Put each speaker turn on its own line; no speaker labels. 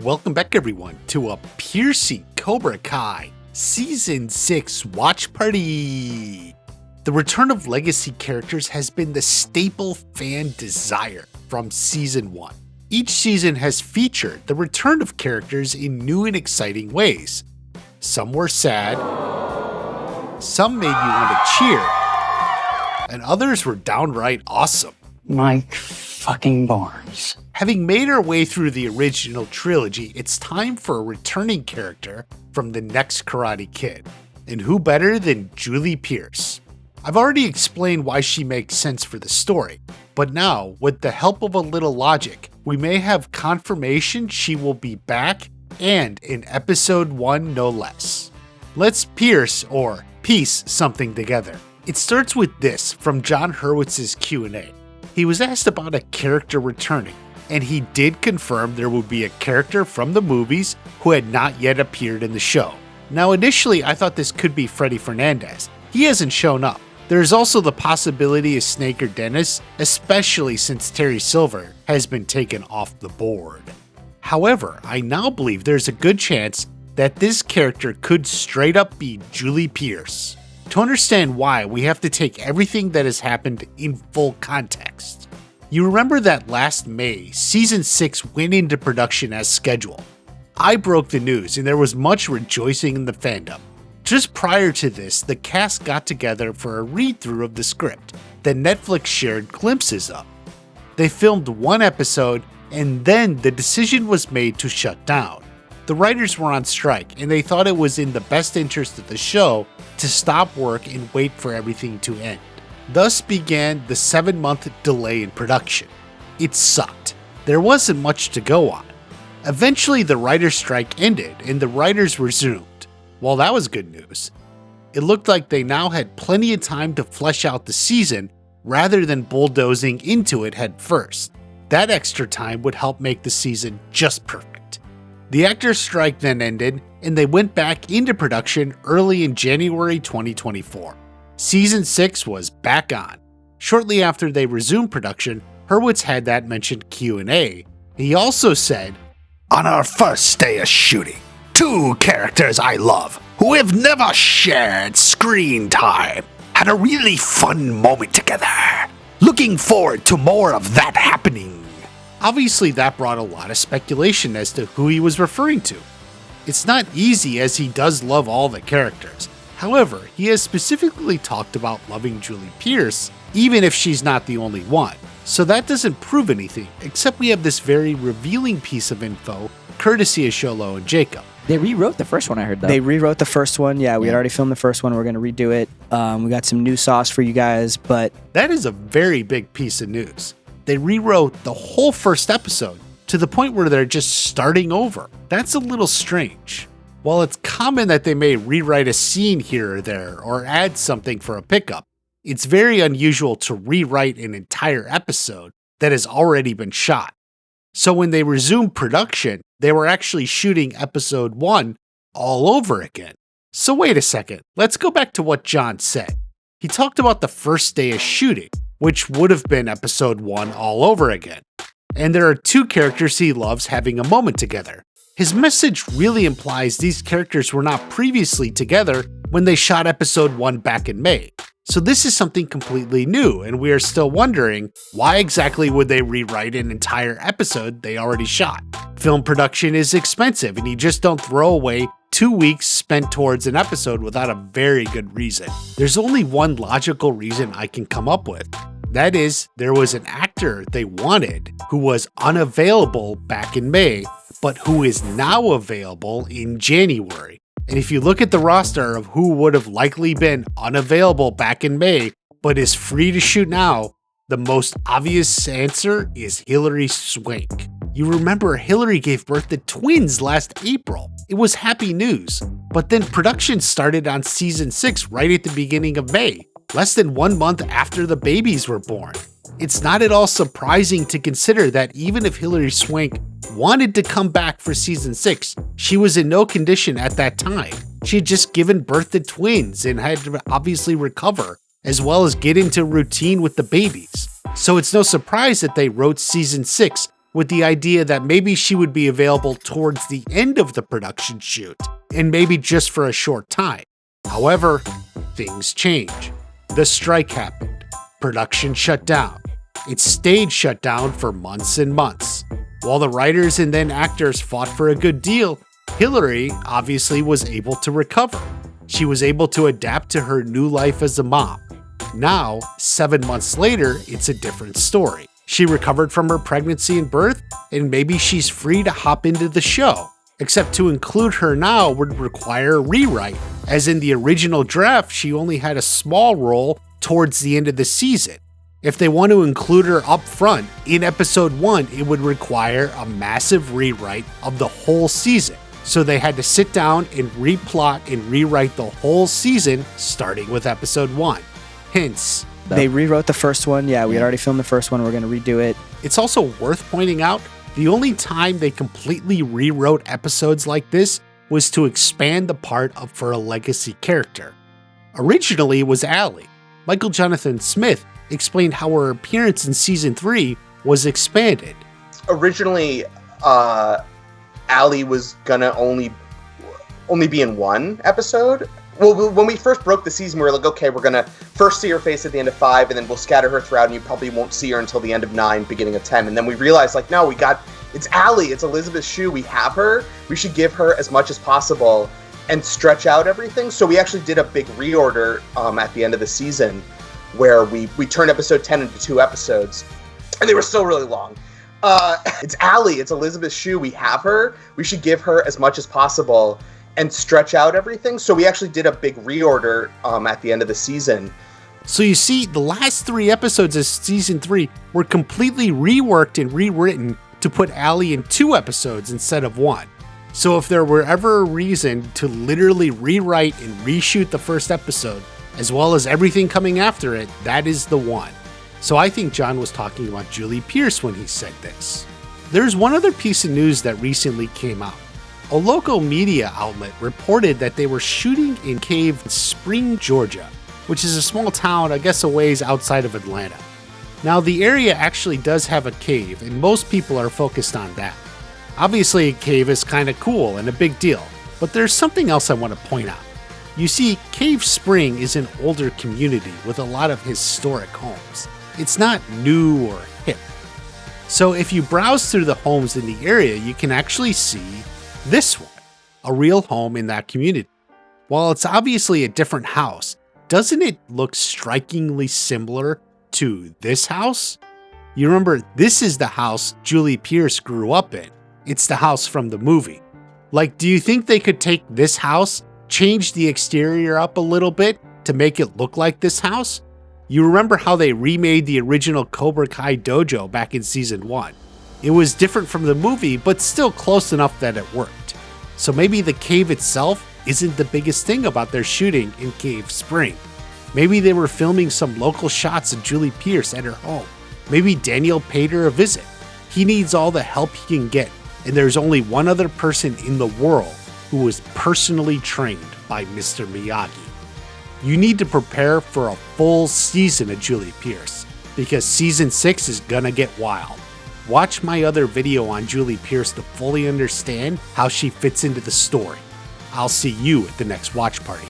Welcome back everyone to a piercing Cobra Kai Season 6 Watch Party! The return of legacy characters has been the staple fan desire from Season 1. Each season has featured the return of characters in new and exciting ways. Some were sad, some made you want to cheer, and others were downright awesome.
Mike fucking Barnes.
Having made our way through the original trilogy, it's time for a returning character from the next Karate Kid. And who better than Julie Pierce? I've already explained why she makes sense for the story, but now, with the help of a little logic, we may have confirmation she will be back and in episode 1 no less. Let's pierce or piece something together. It starts with this from John Hurwitz's Q&A. He was asked about a character returning, and he did confirm there would be a character from the movies who had not yet appeared in the show. Now initially I thought this could be Freddy Fernandez. He hasn't shown up. There is also the possibility of Snake or Dennis, especially since Terry Silver has been taken off the board. However, I now believe there's a good chance that this character could straight up be Julie Pierce. To understand why, we have to take everything that has happened in full context. You remember that last May, Season 6 went into production as scheduled. I broke the news and there was much rejoicing in the fandom. Just prior to this, the cast got together for a read-through of the script that Netflix shared glimpses of. They filmed one episode and then the decision was made to shut down. The writers were on strike and they thought it was in the best interest of the show to stop work and wait for everything to end. Thus began the 7-month delay in production. It sucked. There wasn't much to go on. Eventually the writer's strike ended and the writers resumed. Well, that was good news. It looked like they now had plenty of time to flesh out the season rather than bulldozing into it head first. That extra time would help make the season just perfect. The actors' strike then ended and they went back into production early in January 2024. Season 6 was back on. Shortly after they resumed production, Hurwitz had that mentioned Q&A. He also said, "On our first day of shooting, 2 characters I love, who have never shared screen time, had a really fun moment together. Looking forward to more of that happening." Obviously that brought a lot of speculation as to who he was referring to. It's not easy as he does love all the characters. However, he has specifically talked about loving Julie Pierce, even if she's not the only one. So that doesn't prove anything, except we have this very revealing piece of info, courtesy of Sholo and Jacob.
They rewrote the first one, I heard, though.
They rewrote the first one. Yeah, we had already filmed the first one. We're going to redo it. We got some new sauce for you guys, but
That is a very big piece of news. They rewrote the whole first episode to the point where they're just starting over. That's a little strange. While it's common that they may rewrite a scene here or there or add something for a pickup, it's very unusual to rewrite an entire episode that has already been shot. So when they resumed production, they were actually shooting episode 1 all over again. So wait a second, let's go back to what John said. He talked about the first day of shooting, which would have been episode 1 all over again. And there are 2 characters he loves having a moment together. His message really implies these characters were not previously together when they shot episode 1 back in May. So this is something completely new, and we are still wondering why exactly would they rewrite an entire episode they already shot. Film production is expensive, and you just don't throw away 2 weeks spent towards an episode without a very good reason. There's only one logical reason I can come up with. That is, there was an actor they wanted who was unavailable back in May, but who is now available in January. And if you look at the roster of who would have likely been unavailable back in May, but is free to shoot now, the most obvious answer is Hilary Swank. You remember Hilary gave birth to twins last April. It was happy news. But then production started on season 6 right at the beginning of May, less than 1 month after the babies were born. It's not at all surprising to consider that even if Hilary Swank wanted to come back for season 6, she was in no condition at that time. She had just given birth to twins and had to obviously recover, as well as get into routine with the babies. So it's no surprise that they wrote season 6 with the idea that maybe she would be available towards the end of the production shoot, and maybe just for a short time. However, things change. The strike happened. Production shut down. It stayed shut down for months and months. While the writers and then actors fought for a good deal, Hilary obviously was able to recover. She was able to adapt to her new life as a mom. Now, 7 months later, it's a different story. She recovered from her pregnancy and birth, and maybe she's free to hop into the show. Except to include her now would require a rewrite, as in the original draft, she only had a small role towards the end of the season. If they want to include her up front in episode 1, it would require a massive rewrite of the whole season. So they had to sit down and replot and rewrite the whole season, starting with episode 1. Hence,
They rewrote the first one. Yeah, we had already filmed the first one. We're going to redo it.
it's also worth pointing out, the only time they completely rewrote episodes like this was to expand the part of for a legacy character. Originally, it was Allie. Michael Jonathan Smith explained how her appearance in season 3 was expanded.
Originally, Allie was gonna only be in one episode. Well, when we first broke the season, we were like, okay, we're gonna first see her face at the end of 5, and then we'll scatter her throughout, and you probably won't see her until the end of 9, beginning of 10. And then we realized, like, no, it's Allie, it's Elizabeth Shue, we have her, we should give her as much as possible and stretch out everything. So we actually did a big reorder at the end of the season, where we turned episode 10 into 2 episodes, and they were still really long. It's Allie, it's Elizabeth Shue, we have her, we should give her as much as possible and stretch out everything. So we actually did a big reorder at the end of the season.
So you see, the last 3 episodes of season 3 were completely reworked and rewritten to put Allie in 2 episodes instead of 1. So if there were ever a reason to literally rewrite and reshoot the first episode, as well as everything coming after it, that is the one. So I think John was talking about Julie Pierce when he said this. There's one other piece of news that recently came out. A local media outlet reported that they were shooting in Cave Spring, Georgia, which is a small town, I guess, a ways outside of Atlanta. Now, the area actually does have a cave, and most people are focused on that. Obviously, a cave is kind of cool and a big deal, but there's something else I want to point out. You see, Cave Spring is an older community with a lot of historic homes. It's not new or hip. So if you browse through the homes in the area, you can actually see this one, a real home in that community. While it's obviously a different house, doesn't it look strikingly similar to this house? You remember, this is the house Julie Pierce grew up in. It's the house from the movie. Like, do you think they could take this house, change the exterior up a little bit to make it look like this house? You remember how they remade the original Cobra Kai dojo back in season 1. It was different from the movie, but still close enough that it worked. So maybe the cave itself isn't the biggest thing about their shooting in Cave Spring. Maybe they were filming some local shots of Julie Pierce at her home. Maybe Daniel paid her a visit. He needs all the help he can get, and there's only one other person in the world who was personally trained by Mr. Miyagi. You need to prepare for a full season of Julie Pierce, because season 6 is gonna get wild. Watch my other video on Julie Pierce to fully understand how she fits into the story. I'll see you at the next watch party.